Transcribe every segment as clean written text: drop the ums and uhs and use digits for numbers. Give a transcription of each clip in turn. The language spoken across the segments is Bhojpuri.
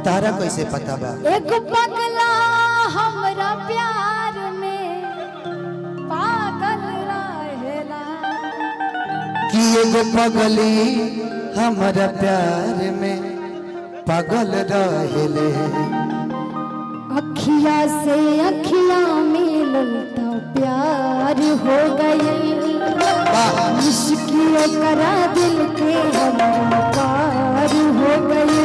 तारा कैसे पता बा? एक पगला हमरा प्यार में पागल रहेला कि एगो पगली हमरा प्यार में पागल रहेले। अखिया से अखिया मिलल तो प्यार हो गई, मुश्किल करा दिल के हमरा पार हो गई।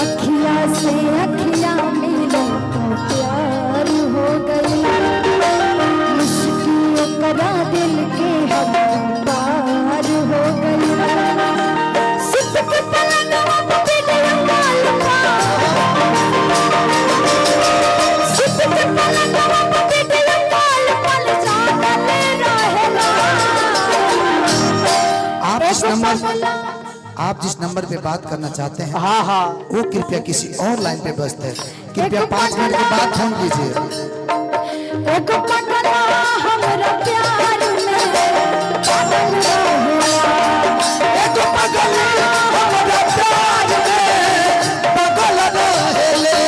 अखिया से अखिया मिलल तो प्यार हो गई, मुश्किल करा दिल के हमरा पार हो गई। सिर्फ के पलंगवा पे वीडियो कॉल का, सिर्फ के पलंगवा पे वीडियो कॉल पल जागल रहेला। आप जिस नंबर पे बात करना चाहते हैं वो कृपया किसी और लाइन पे व्यस्त है। कृपया 5 मिनट के बाद फोन कीजिए। एक पगला हमरा प्यार में पागल रहेला, एक पगली हमरा प्यार में पागल रहेले।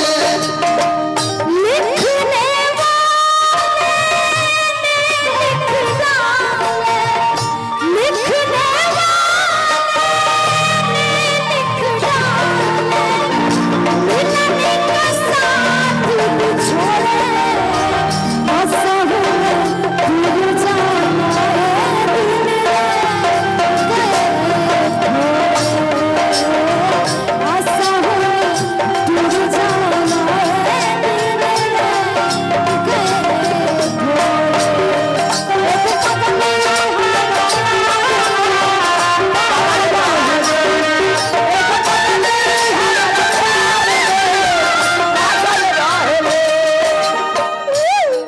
लिखने वाले लिख डाले, लिखने लिख डाले, मिलने का साथ छोड़े असहु दूर जाना दिन असहु दूर जाना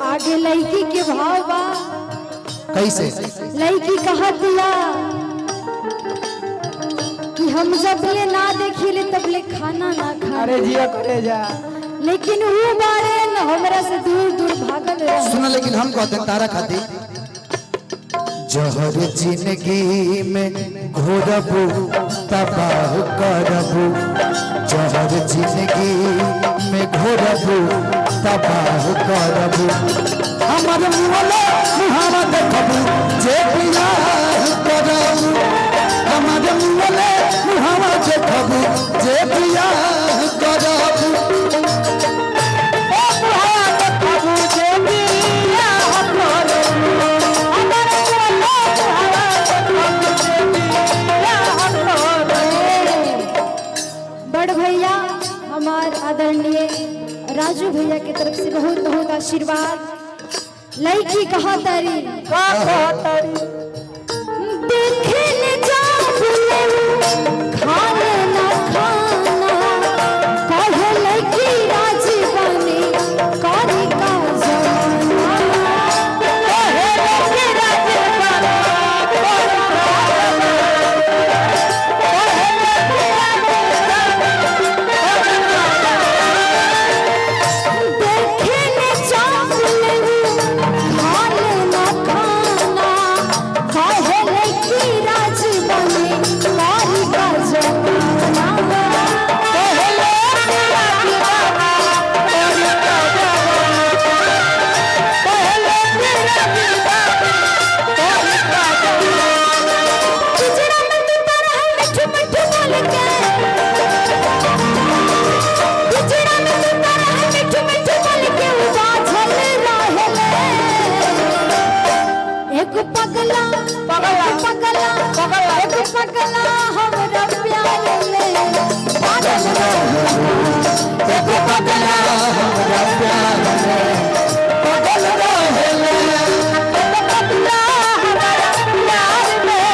आगे लड़की के भाव बा। कैसे? लड़की कहा दिया कि हम जब ले ना देखिले तब ले खाना ना खा। अरे जिया करे जा, लेकिन वो बारे न हमरा से दूर दूर भागल रहे। सुनो, लेकिन हम कहते हैं तारा खाती जहर जिंदगी में घोरबू तबाह करबू, जहर जिंदगी में घोरबू तबाह करबू। हमर मुहला मुहावा देखबू जे बियाह करबू, हमर मुहला मुहावा देखबू जे बियाह करबू। बड़ भैया हमार आदरणीय राजू भैया की तरफ से बहुत बहुत आशीर्वाद। लड़की कहा तारी देखे ले जाऊं खाने ना खाना, कहे लड़की राजी बनी कारी का जमाना, कहे लड़की राजी बनी देखे ले जाऊं खाने ना खाना, कहे लड़की राजी बनी कारी का जमाना, कहे लड़की राजी बनी कहे लड़की राजी पिंजरा में तू तरह मिठू मिठू बोल के, पिंजरा में तू तरह मिठू मिठू बोल के बाझल रहेले। एक पगला एक पगला हमरा प्यार में पागल रहेला, एक पगला हमरा प्यार में पागल रहेले। एक पगला हमरा प्यार में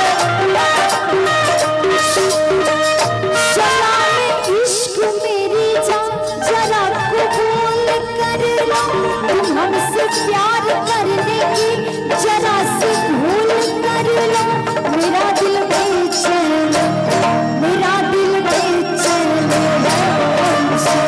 सलाम इश्क मेरी जान जरा कबूल कर लो, तुम हमसे प्यार करने की जरा सी भूल कर लो। मेरा दिल बेचैन, मेरा दिल बेचैन है तुमसे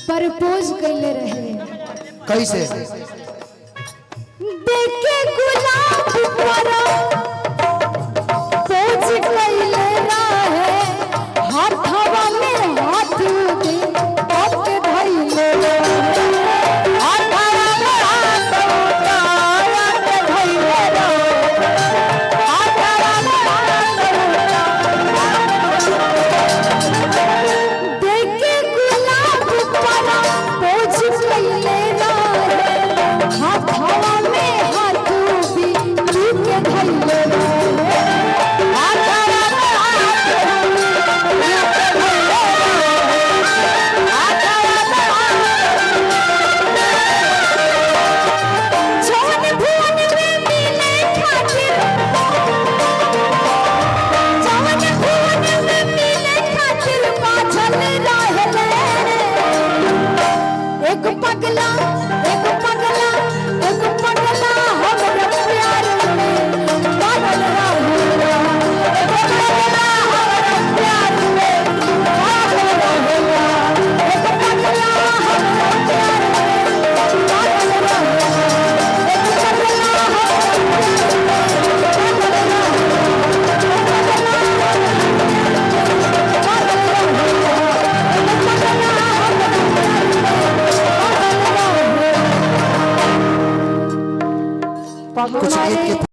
प्रपोज कैले रहे कैसे? देखे गुलाब पर पोज कैले रहे, हाथवा में हाथ दे पक धइले रहे, हाथवा में हाथ उठाया के धइले रहे, हाथवा में हाथ उठाया। देखे गुलाब पर पोज कैले रहे, हाथवा में हाथ भी के धइले रहे, हाथवा में हाथ जौन भुवन में मिले खातिर, जौन भुवन में मिले खातिर बाझल रहले, एक पगला एक पगला एक पगला हमरा प्यार में पागल रहेला, एक पगला हमरा प्यार में पागल रहेला, एक पगला हमरा प्यार में पागल रहेला, एक पगला हमरा कुछ गीत के